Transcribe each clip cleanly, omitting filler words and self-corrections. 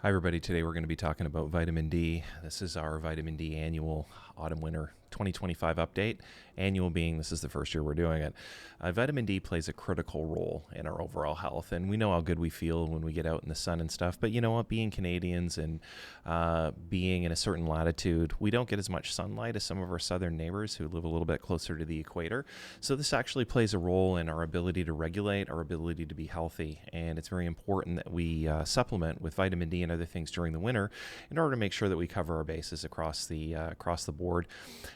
Hi everybody, today we're going to be talking about vitamin D. This is our vitamin D annual autumn-winter 2025 update. Annual being this is the first year we're doing it. Vitamin D plays a critical role in our overall health, and we know how good we feel when we get out in the sun and stuff, but you know what, being Canadians and being in a certain latitude, we don't get as much sunlight as some of our southern neighbors who live a little bit closer to the equator. So this actually plays a role in our ability to regulate, our ability to be healthy, and it's very important that we supplement with vitamin D and other things during the winter in order to make sure that we cover our bases across the board.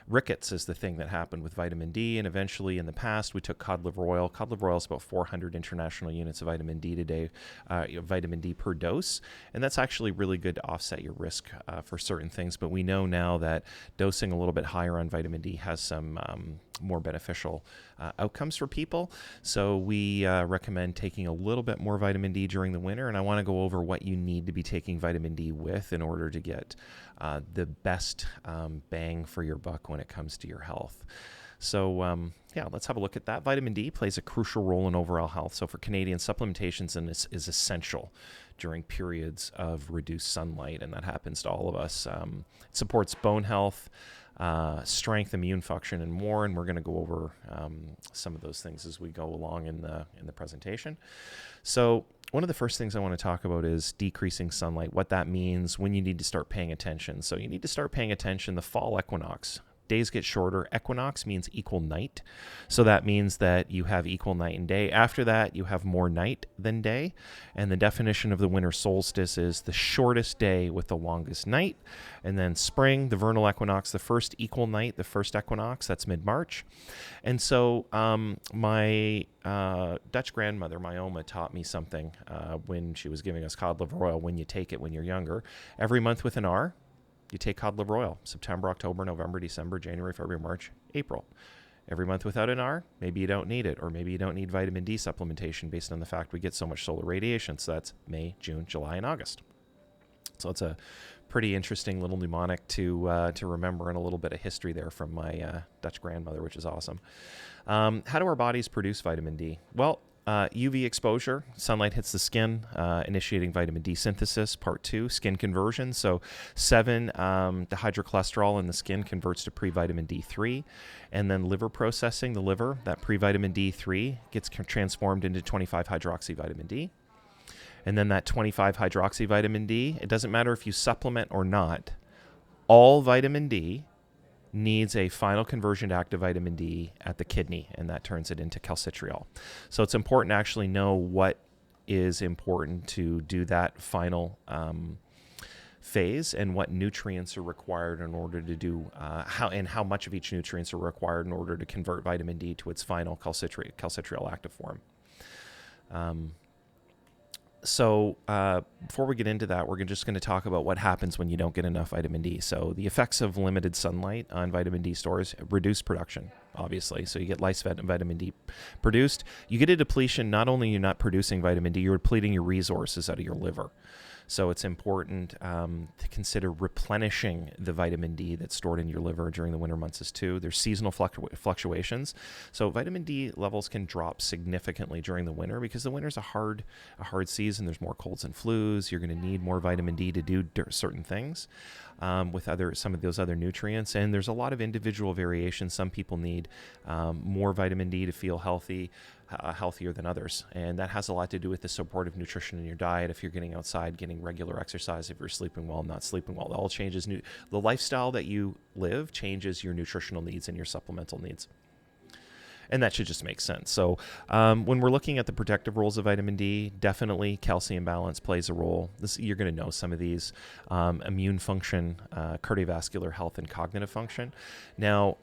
Rickets is the thing that happened with vitamin D, and eventually in the past we took cod liver oil. Cod liver oil is about 400 international units of vitamin D today, vitamin D per dose, and that's actually really good to offset your risk for certain things. But we know now that dosing a little bit higher on vitamin D has some more beneficial outcomes for people. So we recommend taking a little bit more vitamin D during the winter, and I want to go over what you need to be taking vitamin D with in order to get the best bang for your buck when it comes to your health. So yeah, let's have a look at that. Vitamin D plays a crucial role in overall health. So for Canadians, supplementation is essential during periods of reduced sunlight, and that happens to all of us. It supports bone health, strength, immune function, and more. And we're going to go over some of those things as we go along in the presentation. So one of the first things I want to talk about is decreasing sunlight, what that means, when you need to start paying attention. So you need to start paying attention the fall equinox. Days get shorter. Equinox means equal night. So that means that you have equal night and day. After that, you have more night than day. And the definition of the winter solstice is the shortest day with the longest night. And then spring, the vernal equinox, the first equal night, the first equinox, that's mid-March. And so my Dutch grandmother, my Oma, taught me something when she was giving us cod liver oil, when you take it when you're younger. Every month with an R, you take cod liver oil: September, October, November, December, January, February, March, April. Every month without an R, maybe you don't need it, or maybe you don't need vitamin D supplementation based on the fact we get so much solar radiation. So that's May, June, July, and August. So it's a pretty interesting little mnemonic to remember, and a little bit of history there from my Dutch grandmother, which is awesome. How do our bodies produce vitamin D? Well, UV exposure, sunlight hits the skin, initiating vitamin D synthesis. Part 2, skin conversion. So 7, the hydrocholesterol in the skin converts to pre-vitamin D3. And then liver processing, the liver, that pre-vitamin D3 gets transformed into 25-hydroxy vitamin D. And then that 25-hydroxy vitamin D, it doesn't matter if you supplement or not, all vitamin D needs a final conversion to active vitamin D at the kidney, and that turns it into calcitriol. So it's important to actually know what is important to do that final phase, and what nutrients are required in order to do how much of each nutrients are required in order to convert vitamin D to its final calcitriol active form. So before we get into that, we're just going to talk about what happens when you don't get enough vitamin D. So the effects of limited sunlight on vitamin D stores: reduce production, obviously. So you get less vitamin D produced. You get a depletion. Not only you're not producing vitamin D, you're depleting your resources out of your liver. So it's important to consider replenishing the vitamin D that's stored in your liver during the winter months too. There's seasonal fluctuations. So vitamin D levels can drop significantly during the winter because the winter's a hard season. There's more colds and flus. You're going to need more vitamin D to do certain things with some of those other nutrients. And there's a lot of individual variation. Some people need more vitamin D to feel healthy. Healthier than others, and that has a lot to do with the supportive nutrition in your diet. If you're getting outside, getting regular exercise, if you're sleeping well, not sleeping well, it all changes. The lifestyle that you live changes your nutritional needs and your supplemental needs. And that should just make sense. So when we're looking at the protective roles of vitamin D, definitely calcium balance plays a role. You're going to know some of these: immune function, cardiovascular health, and cognitive function. Now,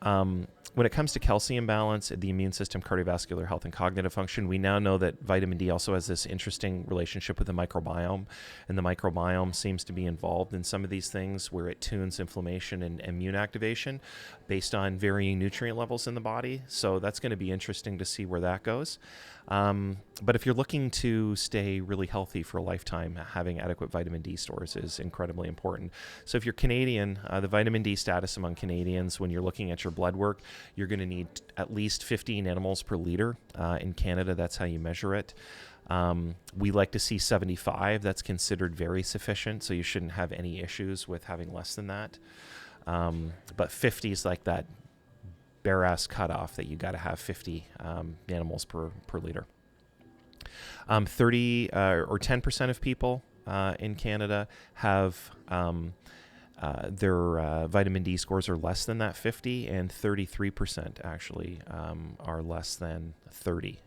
when it comes to calcium balance, the immune system, cardiovascular health, and cognitive function, we now know that vitamin D also has this interesting relationship with the microbiome, and the microbiome seems to be involved in some of these things where it tunes inflammation and immune activation based on varying nutrient levels in the body. So that's going to be interesting to see where that goes. But if you're looking to stay really healthy for a lifetime, having adequate vitamin D stores is incredibly important. So if you're Canadian, the vitamin D status among Canadians, when you're looking at your blood work, you're going to need at least 15 nanomoles per liter. In Canada, that's how you measure it. We like to see 75. That's considered very sufficient, so you shouldn't have any issues with having less than that. But 50 is like that bare-ass cutoff that you got to have 50 nanomoles per liter. 30 or 10% of people in Canada have their vitamin D scores are less than that 50, and 33% actually are less than 30.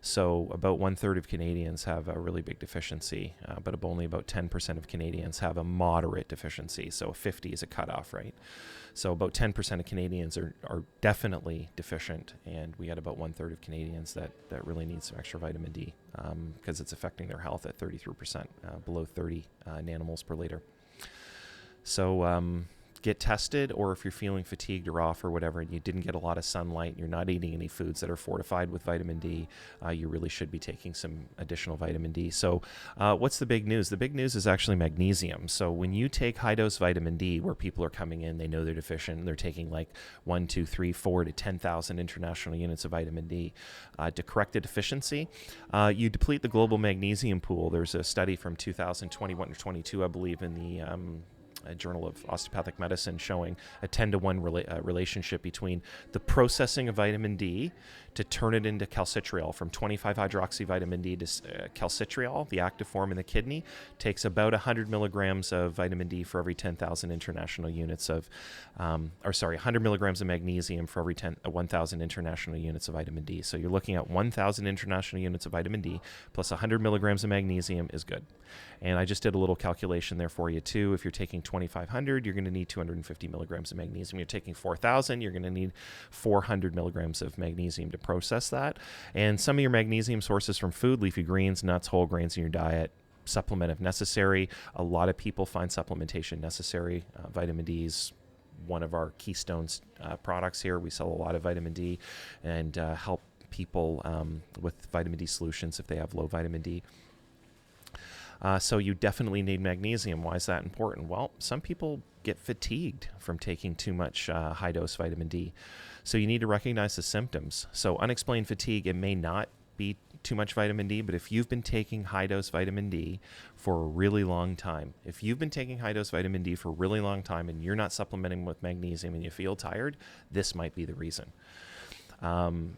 So about 1/3 of Canadians have a really big deficiency, but only about 10% of Canadians have a moderate deficiency. So 50 is a cutoff, right? So about 10% of Canadians are definitely deficient, and we had about 1/3 of Canadians that really need some extra vitamin D because it's affecting their health at 33%, below 30 nanomoles per liter. So get tested, or if you're feeling fatigued or off or whatever, and you didn't get a lot of sunlight, and you're not eating any foods that are fortified with vitamin D, you really should be taking some additional vitamin D. So what's the big news? The big news is actually magnesium. So when you take high-dose vitamin D, where people are coming in, they know they're deficient, and they're taking like 1, 2, 3, 4 to 10,000 international units of vitamin D to correct the deficiency, you deplete the global magnesium pool. There's a study from 2021 or 22, I believe, in the Journal of Osteopathic Medicine showing a 10-to-1 relationship between the processing of vitamin D to turn it into calcitriol. From 25-hydroxy vitamin D to calcitriol, the active form in the kidney, takes about 100 milligrams of vitamin D for every 10,000 international units of, 100 milligrams of magnesium for every 1,000 international units of vitamin D. So you're looking at 1,000 international units of vitamin D plus 100 milligrams of magnesium is good. And I just did a little calculation there for you too. If you're taking 2,500, you're going to need 250 milligrams of magnesium. You're taking 4,000, you're going to need 400 milligrams of magnesium to process that. And some of your magnesium sources from food, leafy greens, nuts, whole grains in your diet. Supplement if necessary. A lot of people find supplementation necessary. Vitamin D is one of our keystone products here. We sell a lot of vitamin D and help people with vitamin D solutions if they have low vitamin D. So you definitely need magnesium. Why is that important? Well, some people get fatigued from taking too much high-dose vitamin D. So you need to recognize the symptoms. So unexplained fatigue, it may not be too much vitamin D, but if you've been taking high-dose vitamin D for a really long time, and you're not supplementing with magnesium and you feel tired, this might be the reason.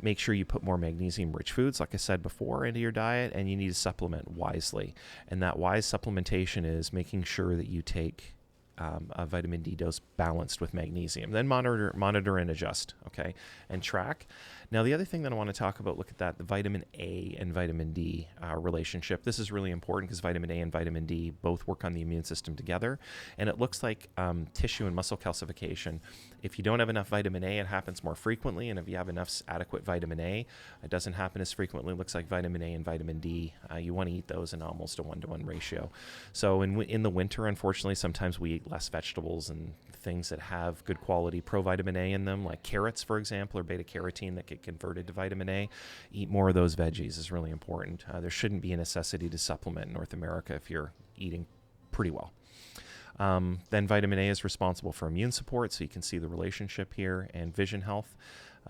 Make sure you put more magnesium-rich foods, like I said before, into your diet, and you need to supplement wisely. And that wise supplementation is making sure that you take a vitamin D dose balanced with magnesium. Then monitor and adjust, okay, and track. Now, the other thing that I want to talk about, look at that, the vitamin A and vitamin D relationship. This is really important because vitamin A and vitamin D both work on the immune system together, and it looks like tissue and muscle calcification. If you don't have enough vitamin A, it happens more frequently, and if you have enough adequate vitamin A, it doesn't happen as frequently. It looks like vitamin A and vitamin D, you want to eat those in almost a 1-to-1 ratio. So in the winter, unfortunately, sometimes we eat less vegetables and things that have good quality provitamin A in them, like carrots, for example, or beta-carotene that get converted to vitamin A. Eat more of those veggies is really important. There shouldn't be a necessity to supplement in North America if you're eating pretty well. Then vitamin A is responsible for immune support, so you can see the relationship here, and vision health.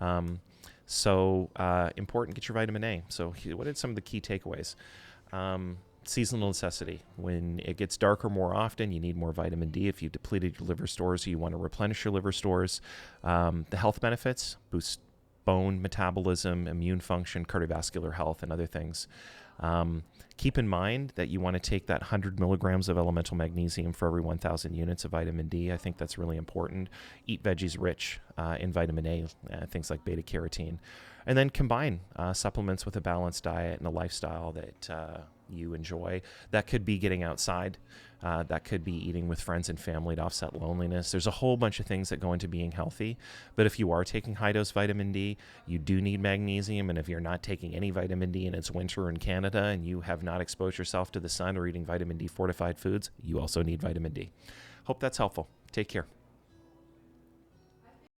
Important, get your vitamin A. So what are some of the key takeaways? Seasonal necessity. When it gets darker more often, you need more vitamin D. If you've depleted your liver stores, you want to replenish your liver stores. The health benefits, boost bone metabolism, immune function, cardiovascular health, and other things. Keep in mind that you want to take that 100 milligrams of elemental magnesium for every 1,000 units of vitamin D. I think that's really important. Eat veggies rich in vitamin A, things like beta-carotene. And then combine supplements with a balanced diet and a lifestyle that you enjoy. That could be getting outside. That could be eating with friends and family to offset loneliness. There's a whole bunch of things that go into being healthy. But if you are taking high-dose vitamin D, you do need magnesium. And if you're not taking any vitamin D and it's winter in Canada and you have not exposed yourself to the sun or eating vitamin D fortified foods, you also need vitamin D. Hope that's helpful. Take care.